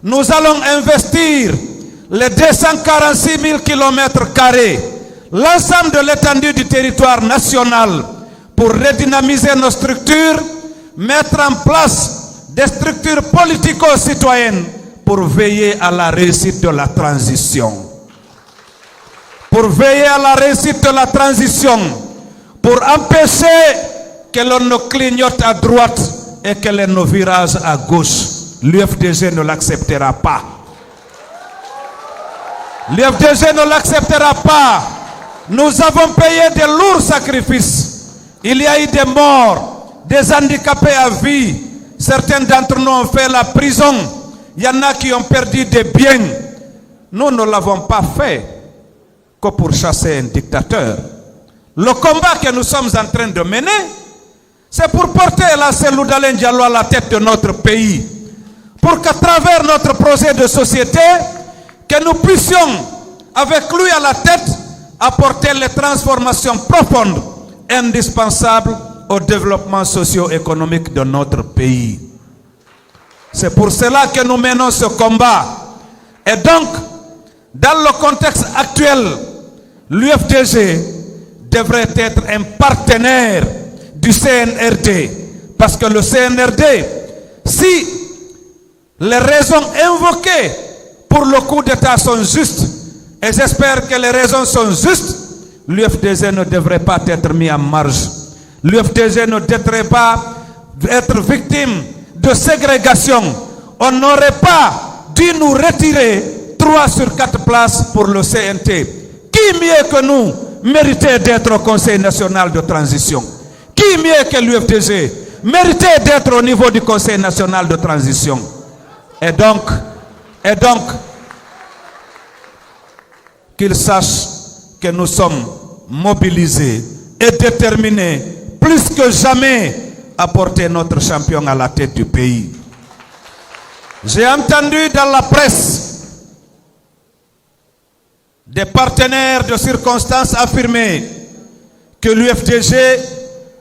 Nous allons investir les 246 000 km², l'ensemble de l'étendue du territoire national pour redynamiser nos structures, mettre en place des structures politico-citoyennes pour veiller à la réussite de la transition. Pour veiller à la réussite de la transition, pour empêcher que l'on nous clignote à droite et que l'on nous virage à gauche. L'UFDG ne l'acceptera pas. L'UFDG ne l'acceptera pas. Nous avons payé de lourds sacrifices. Il y a eu des morts, des handicapés à vie. Certains d'entre nous ont fait la prison. Il y en a qui ont perdu des biens. Nous ne l'avons pas fait que pour chasser un dictateur. Le combat que nous sommes en train de mener, c'est pour porter la Cellou Dalein Diallo à la tête de notre pays. Pour qu'à travers notre projet de société, que nous puissions, avec lui à la tête, apporter les transformations profondes, indispensables au développement socio-économique de notre pays. C'est pour cela que nous menons ce combat. Et donc, dans le contexte actuel, l'UFDG devrait être un partenaire du CNRD. Parce que le CNRD, si les raisons invoquées pour le coup d'État sont justes, et j'espère que les raisons sont justes, l'UFDG ne devrait pas être mis en marge. L'UFDG ne devrait pas être victime de ségrégation. On n'aurait pas dû nous retirer 3 sur 4 places pour le CNT. Qui mieux que nous méritait d'être au Conseil national de transition? Qui mieux que l'UFDG méritait d'être au niveau du Conseil national de transition? Et donc, qu'ils sachent que nous sommes mobilisés et déterminés plus que jamais à porter notre champion à la tête du pays. J'ai entendu dans la presse des partenaires de circonstances affirmer que l'UFDG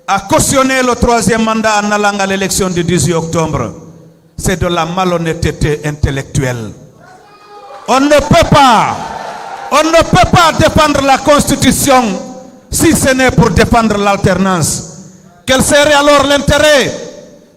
a cautionné le 3e mandat en allant à l'élection du 18 octobre. C'est de la malhonnêteté intellectuelle. On ne peut pas défendre la Constitution si ce n'est pour défendre l'alternance. Quel serait alors l'intérêt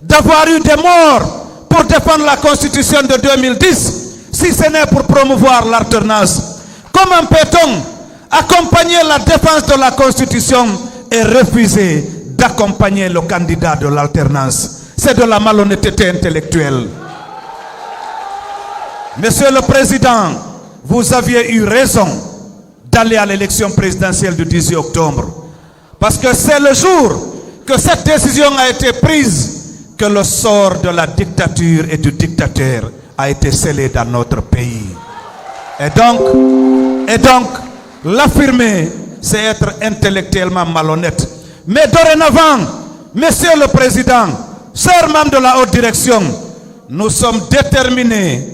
d'avoir eu des morts pour défendre la Constitution de 2010 si ce n'est pour promouvoir l'alternance? Comment peut-on accompagner la défense de la Constitution et refuser d'accompagner le candidat de l'alternance? C'est de la malhonnêteté intellectuelle. Monsieur le Président, vous aviez eu raison d'aller à l'élection présidentielle du 18 octobre. Parce que c'est le jour que cette décision a été prise que le sort de la dictature et du dictateur a été scellé dans notre pays. Et donc, l'affirmer, c'est être intellectuellement malhonnête. Mais dorénavant, Monsieur le Président, chers membres de la haute direction, nous sommes déterminés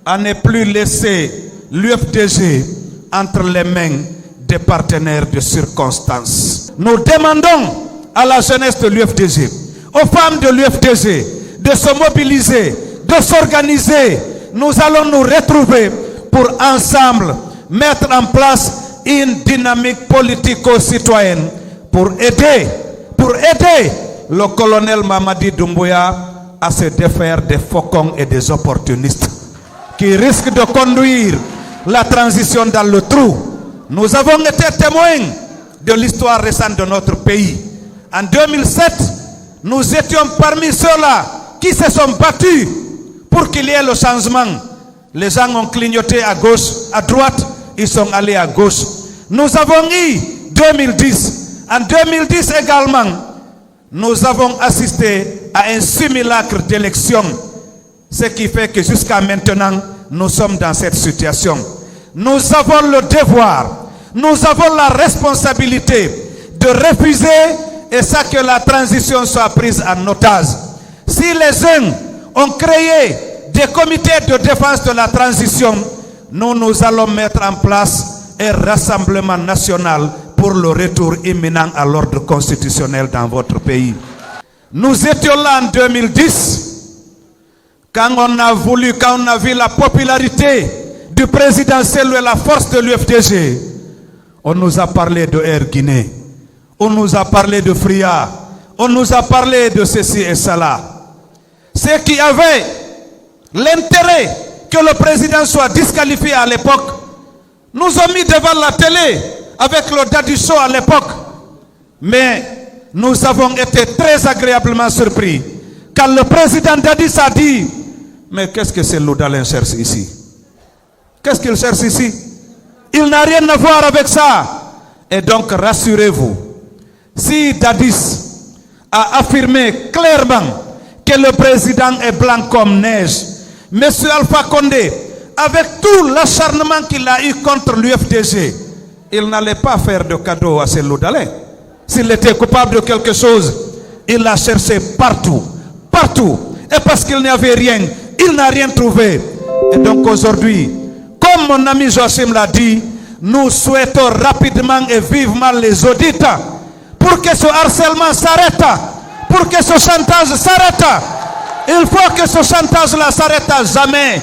à ne plus laisser l'UFDG entre les mains des partenaires de circonstances. Nous demandons à la jeunesse de l'UFDG, aux femmes de l'UFDG, de se mobiliser, de s'organiser. Nous allons nous retrouver pour ensemble mettre en place une dynamique politico-citoyenne pour aider le colonel Mamadi Doumbouya à se défaire des faucons et des opportunistes qui risquent de conduire la transition dans le trou. Nous avons été témoins de l'histoire récente de notre pays. En 2007, nous étions parmi ceux-là qui se sont battus pour qu'il y ait le changement. Les gens ont clignoté à gauche, à droite, ils sont allés à gauche. Nous avons eu 2010. En 2010 également, nous avons assisté à un simulacre d'élection. Ce qui fait que jusqu'à maintenant, nous sommes dans cette situation. Nous avons le devoir, nous avons la responsabilité de refuser et ça que la transition soit prise en otage. Si les jeunes ont créé des comités de défense de la transition, nous allons mettre en place un rassemblement national pour le retour imminent à l'ordre constitutionnel dans votre pays. Nous étions là en 2010 Quand on a vu la popularité du présidentiel et la force de l'UFDG, on nous a parlé de Air Guinée, on nous a parlé de Fria, on nous a parlé de ceci et cela. Ceux qui avaient l'intérêt que le président soit disqualifié à l'époque, nous ont mis devant la télé avec le Daddy Show à l'époque. Mais nous avons été très agréablement surpris quand le président Dadis a dit: mais qu'est-ce que c'est Loudalen cherche ici? Qu'est-ce qu'il cherche ici? Il n'a rien à voir avec ça. Et donc rassurez-vous, si Dadis a affirmé clairement que le président est blanc comme neige, M. Alpha Condé, avec tout l'acharnement qu'il a eu contre l'UFDG, il n'allait pas faire de cadeau à ces Loudalen. S'il était coupable de quelque chose, il l'a cherché partout, partout. Et parce qu'il n'y avait rien, il n'a rien trouvé. Et donc aujourd'hui, comme mon ami Joachim l'a dit, nous souhaitons rapidement et vivement les audits pour que ce harcèlement s'arrête, pour que ce chantage s'arrête. Il faut que ce chantage-là s'arrête à jamais.